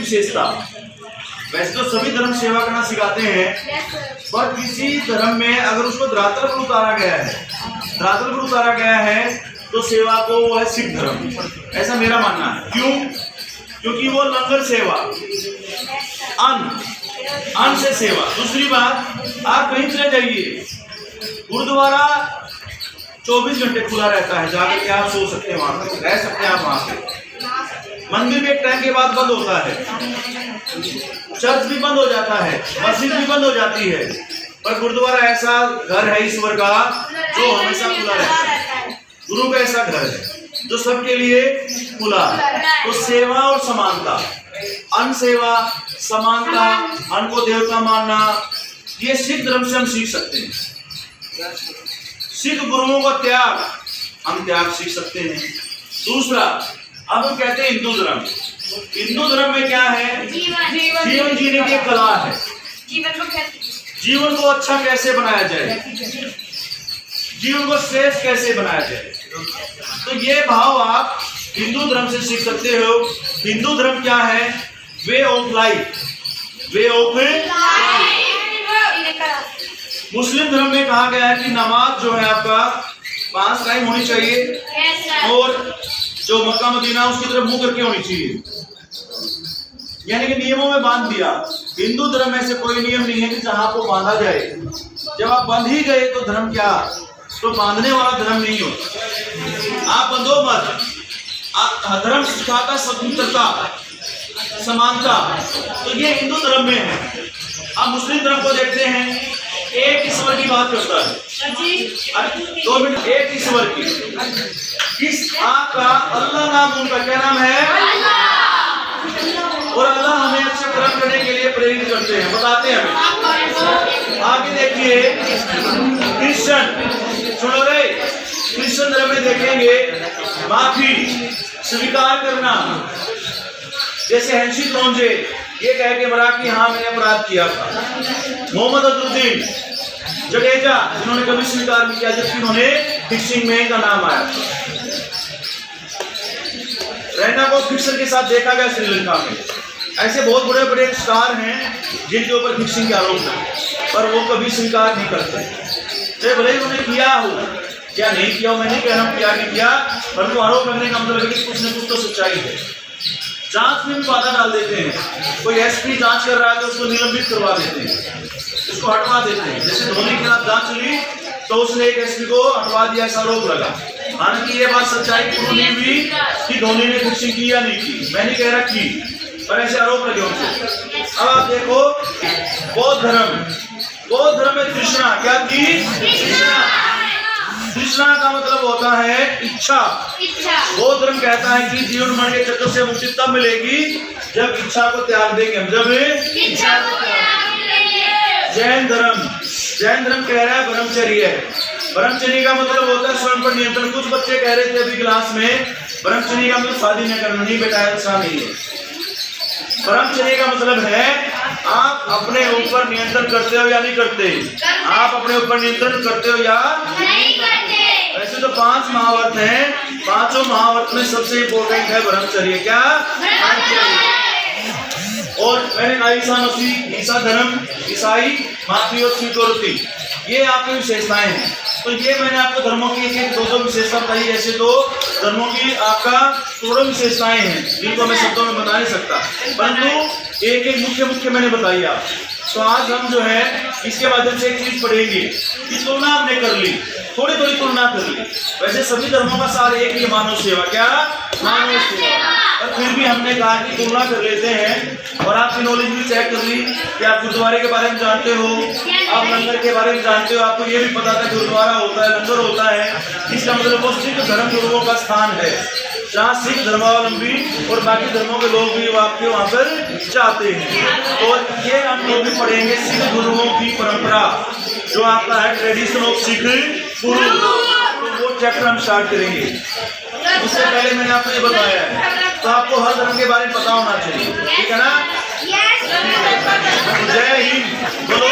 विशेषता। वैसे तो सभी धर्म सेवा करना सिखाते हैं, पर किसी धर्म में अगर उसको धरातल पर उतारा गया है तो सेवा को वो है सिख धर्म। ऐसा मेरा मानना है। क्यों? क्योंकि वो लंगर सेवा, अन्न से सेवा। दूसरी बात, आप कहीं चले जाइए, गुरुद्वारा 24 घंटे खुला रहता है, जाकर के आप सो सकते हैं, वहां पे रह सकते हैं आप वहां पे। मंदिर भी एक टाइम के बाद बंद होता है, चर्च भी बंद हो जाता है, मस्जिद भी बंद हो जाती है, पर गुरुद्वारा ऐसा घर है ईश्वर का जो हमेशा खुला रहता है। गुरु का ऐसा घर है जो सबके लिए खुला है। तो सेवा और समानता, अन्न सेवा, समानता, अन्न को देवता मानना, ये सिख धर्म से हम सीख सकते हैं। सिख गुरुओं का त्याग, हम त्याग सीख सकते हैं। दूसरा, अब हम कहते हैं हिंदू धर्म। हिंदू धर्म में क्या है? जीवन जीने की कला है। जीवन को अच्छा कैसे बनाया जाए, जीवन को श्रेष्ठ कैसे बनाया जाए, तो ये भाव आप हिंदू धर्म से सीख सकते हो। हिंदू धर्म क्या है? Way of life, way of life. Muslim धर्म में कहा गया है कि नमाज जो है आपका 5 टाइम होनी चाहिए और जो मक्का मदीना उसकी तरफ मुंह करके होनी चाहिए, यानी कि नियमों में बांध दिया। हिंदू धर्म में से कोई नियम नहीं है कि जहां आपको बांधा जाए। जब आप बंध ही गए तो धर्म क्या? तो बांधने वाला धर्म नहीं होता। आप बंधो मत। आप धर्म सिखाता स्वतंत्रता, समानता, तो ये हिंदू धर्म में है। आप मुस्लिम धर्म को देखते हैं, एक ईश्वर की बात करता है। 2 मिनट, एक ईश्वर की। किस आपका अल्लाह नाम, उनका क्या नाम है? और अल्लाह हमें अच्छे कर्म करने के लिए प्रेरित करते हैं, बताते हैं हमें। आगे देखिए, क्रिश्चियन, सुनो रे, क्रिश्चियन धर्म में देखेंगे माफी स्वीकार करना, जैसे हेनरी टोंजे ये कह के मरा कि हाँ मैंने अपराध किया था। मोहम्मद अजहरुद्दीन जडेजा, जिन्होंने कभी स्वीकार नहीं किया, जबकि उन्होंने फिक्सिंग में का नाम आया था। रैना को फिक्सर के साथ देखा गया श्रीलंका में। ऐसे बहुत बड़े बड़े स्टार हैं जिनके ऊपर फिक्सिंग के आरोप है, पर वो कभी स्वीकार नहीं करते। चाहे भले ही उन्होंने किया हो या नहीं किया हो, मैं नहीं कह रहा हूँ किया नहीं किया, परंतु आरोप लगने का मतलब है कि कुछ न कुछ तो सच्चाई है। जांच में भी बाधा डाल देते हैं। कोई एसपी जांच कर रहा है तो उसको निलंबित करवा देते हैं, उसको हटवा देते हैं। जैसे धोनी के खिलाफ जांच चली तो उसने एक एसपी को हटवा दिया, ऐसा आरोप लगा। हालांकि ये बात सच्चाई पूरी हुई कि धोनी ने फिक्सिंग की या नहीं की, मैं नहीं कह रहा की, पर ऐसे आरोप लगे उनसे। अब आप देखो बौद्ध धर्म में तृष्णा, क्या थी? तृष्णा का मतलब होता है इच्छा। बौद्ध धर्म कहता है कि जीवन मरण के चक्कर से मुक्ति तब मिलेगी जब इच्छा को त्याग देंगे, जब इच्छा को त्याग देंगे। जैन धर्म कह रहा है ब्रह्मचर्य। ब्रह्मचर्य का मतलब होता है स्वयं पर नियंत्रण। कुछ बच्चे कह रहे थे अभी क्लास में, ब्रह्मचर्य का मतलब शादी न करना। नहीं बेटा, ऐसा नहीं है। ब्रह्मचर्य का मतलब है आप अपने ऊपर नियंत्रण करते हो या नहीं करते, आप अपने ऊपर नियंत्रण करते हो या नहीं करते। वैसे तो 5 महाव्रत हैं, 5 महाव्रत में सबसे इंपॉर्टेंट है ब्रह्मचर्य। क्या? और मैंने ईसा धर्म, ईसाई माफी और स्वीकृति, ये आपकी विशेषताएं हैं। तो ये मैंने आपको धर्मों की एक 2 विशेषता बताई। ऐसे तो धर्मों की आपका करोड़ों विशेषताएं हैं जिनको मैं शब्दों में बता नहीं सकता, परंतु एक मुख्य मैंने बताई आप। तो आज हम जो है इसके माध्यम से एक चीज पढ़ेंगे कि तुलना आपने कर ली, थोड़ी तुलना कर ली। वैसे सभी धर्मों का सार एक ही, मानव सेवा। क्या? मानव सेवा। पर फिर भी हमने कहा कि तुलना कर लेते हैं और आपकी नॉलेज भी चेक कर ली कि आप गुरुद्वारे के बारे में जानते हो, आप लंगर के बारे में जानते हो। आपको ये भी पता था गुरुद्वारा होता है, लंगर होता है। इसका मतलब वो सिख धर्म गुरुओं का स्थान है, जहाँ सिख धर्मावलंबी और बाकी धर्मों के लोग भी आपके वहाँ पर जाते हैं। तो ये हम लोग भी पढ़ेंगे सिख गुरुओं की परंपरा, जो आपका है ट्रेडिशन ऑफ सिख गुरु। तो वो चैप्टर हम स्टार्ट करेंगे। उससे पहले मैंने आपको ये बताया है, तो आपको हर धर्म के बारे में पता होना चाहिए, ठीक है ना? जय हिंद, बोलो।